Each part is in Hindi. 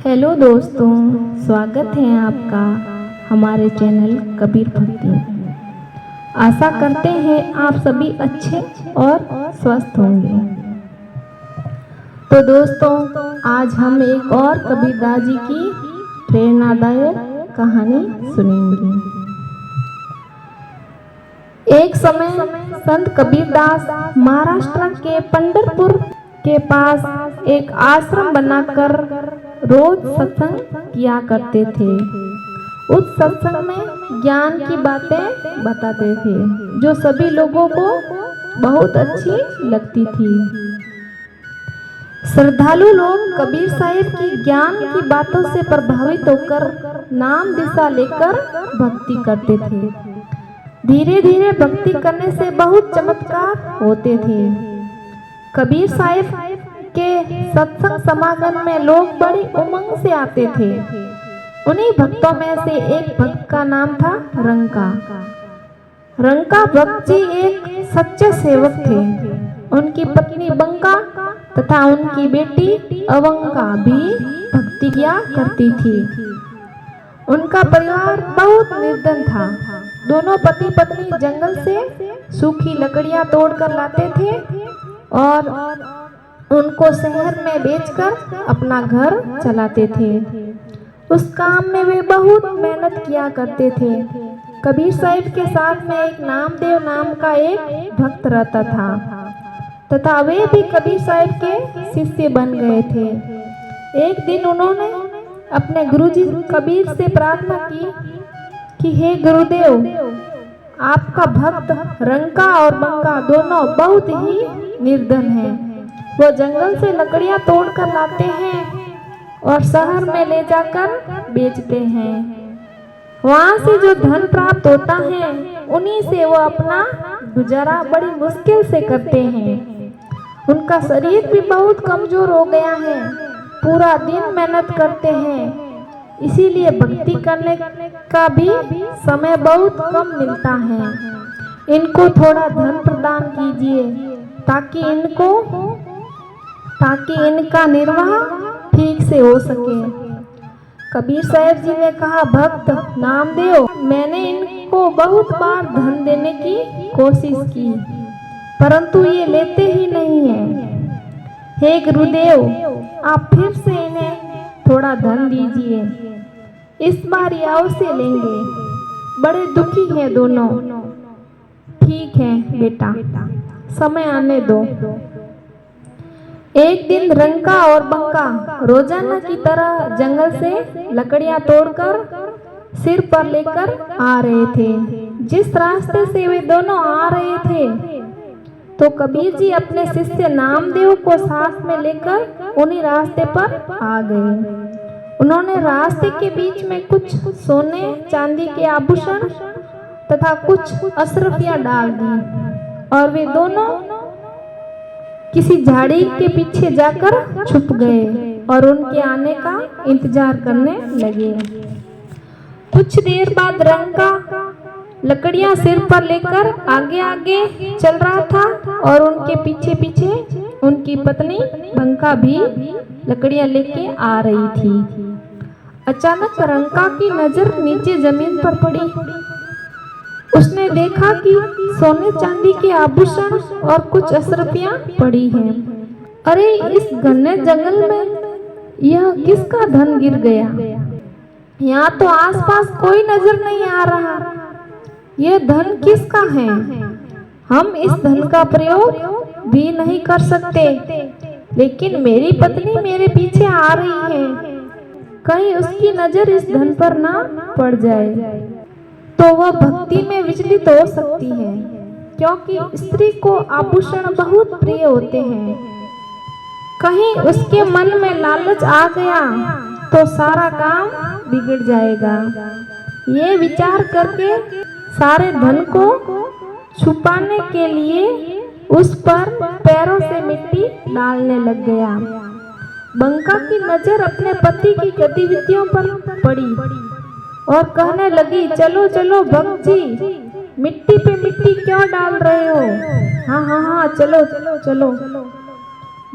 हेलो दोस्तों, स्वागत है आपका हमारे चैनल कबीर भक्ति में। आशा करते हैं आप सभी अच्छे और स्वस्थ होंगे। तो दोस्तों, आज हम एक और कबीरदास जी की प्रेरणादायक कहानी सुनेंगे। एक समय संत कबीरदास महाराष्ट्र के पंढरपुर के पास एक आश्रम बनाकर रोज सत्संग किया करते थे। उस सत्संग में ज्ञान की बातें बताते थे जो सभी लोगों को बहुत अच्छी लगती थी। श्रद्धालु लोग कबीर साहिब की ज्ञान की बातों से प्रभावित होकर नाम दिशा लेकर भक्ति करते थे। धीरे धीरे भक्ति करने से बहुत चमत्कार होते थे। कबीर साहिब के सत्संग समागम में लोग बड़ी उमंग से आते थे। उन्हीं भक्तों में से एक भक्त का नाम था रंका। रंका भक्त जी एक सच्चे सेवक थे। उनकी पत्नी बंका तथा उनकी बेटी अवंका भी भक्ति किया करती थी। उनका परिवार बहुत निर्धन था। दोनों पति पत्नी जंगल से सूखी लकड़ियां तोड़कर लाते थे और उनको शहर में बेचकर अपना घर चलाते थे। उस काम में वे बहुत मेहनत किया करते थे। कबीर साहिब के साथ में एक नामदेव नाम का एक भक्त रहता था तथा वे भी कबीर साहिब के शिष्य बन गए थे। एक दिन उन्होंने अपने गुरुजी कबीर से प्रार्थना की कि हे गुरुदेव, आपका भक्त रंका और बंका दोनों बहुत ही निर्धन हैं। वो जंगल से लकड़ियां तोड़कर लाते हैं और शहर में ले जाकर बेचते हैं। वहां से जो धन प्राप्त होता है उन्हीं से वो अपना गुजारा बड़ी मुश्किल से करते हैं। उनका शरीर भी बहुत कमजोर हो गया है। पूरा दिन मेहनत करते हैं, इसीलिए भक्ति करने का भी समय बहुत कम मिलता है। इनको थोड़ा धन प्रदान कीजिए ताकि इनका निर्वाह ठीक से हो सके। कबीर साहिब जी ने कहा, भक्त नामदेव, मैंने इनको बहुत बार धन देने की कोशिश की परंतु ये लेते ही नहीं हैं। हे गुरुदेव, आप फिर से इन्हें थोड़ा धन दीजिए, इस बार ये अवश्य लेंगे। बड़े दुखी हैं दोनों। ठीक है बेटा, समय आने दो। एक दिन रंका और बंका रोजाना की तरह जंगल से लकड़ियां तोड़कर सिर पर लेकर आ रहे थे। जिस रास्ते से वे दोनों आ रहे थे तो कबीर जी अपने शिष्य नामदेव को साथ में लेकर उन्हीं रास्ते पर आ गए। उन्होंने रास्ते के बीच में कुछ सोने चांदी के आभूषण तथा कुछ अशरफियां डाल दी और वे दोनों किसी झाड़ी के पीछे जाकर छुप गए और उनके आने का इंतजार करने लगे। कुछ देर बाद रंका लकड़ियां सिर पर लेकर आगे आगे चल रहा था और उनके पीछे पीछे उनकी पत्नी बंका भी लकड़ियां लेके आ रही थी। अचानक रंका की नजर नीचे जमीन पर पड़ी। उसने देखा कि सोने चांदी के आभूषण और कुछ अशरफियां पड़ी हैं। अरे, इस घने जंगल में यह किसका धन गिर गया? यहाँ तो आसपास कोई नजर नहीं आ रहा। यह धन किसका है? हम इस धन का प्रयोग भी नहीं कर सकते, लेकिन मेरी पत्नी मेरे पीछे आ रही है। कहीं उसकी नजर इस धन पर ना पड़ जाए तो वह भक्ति में विचलित हो सकती है, क्योंकि स्त्री को आभूषण बहुत प्रिय होते हैं। कहीं उसके मन में लालच आ गया तो सारा काम बिगड़ जाएगा। ये विचार करके सारे धन को छुपाने के लिए उस पर पैरों से मिट्टी डालने लग गया। बंका की नजर अपने पति की गतिविधियों पर पड़ी और कहने लगी, चलो चलो भक्त जी, मिट्टी पे मिट्टी क्यों डाल रहे हो? हाँ हाँ हाँ, चलो चलो चलो,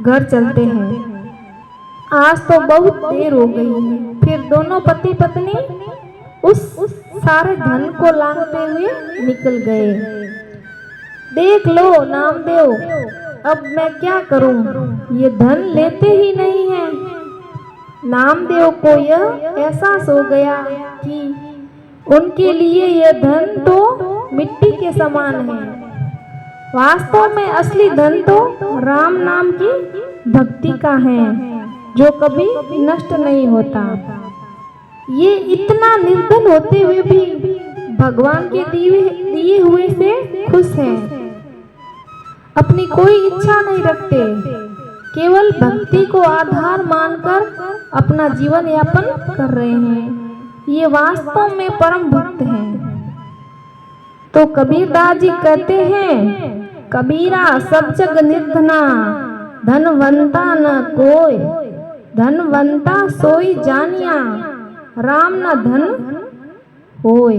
घर चलते हैं। आज तो बहुत देर हो गई है। फिर दोनों पति पत्नी उस सारे धन को लांघते हुए निकल गए। देख लो नामदेव, अब मैं क्या करूं, ये धन लेते ही नहीं है। नामदेव को यह एहसास हो गया कि उनके लिए यह धन तो मिट्टी के समान है। वास्तव में असली धन तो राम नाम की भक्ति का है, जो कभी नष्ट नहीं होता। ये इतना निर्धन होते हुए भी भगवान के दिए हुए से खुश हैं। अपनी कोई इच्छा नहीं रखते, केवल भक्ति को आधार मानकर अपना जीवन यापन कर रहे हैं। ये वास्तव में परम भक्त हैं। तो कबीरदास जी कहते हैं, कबीरा सब जग निर्धना, धनवंता न कोई, धनवंता सोई जानिया, राम न धन होय।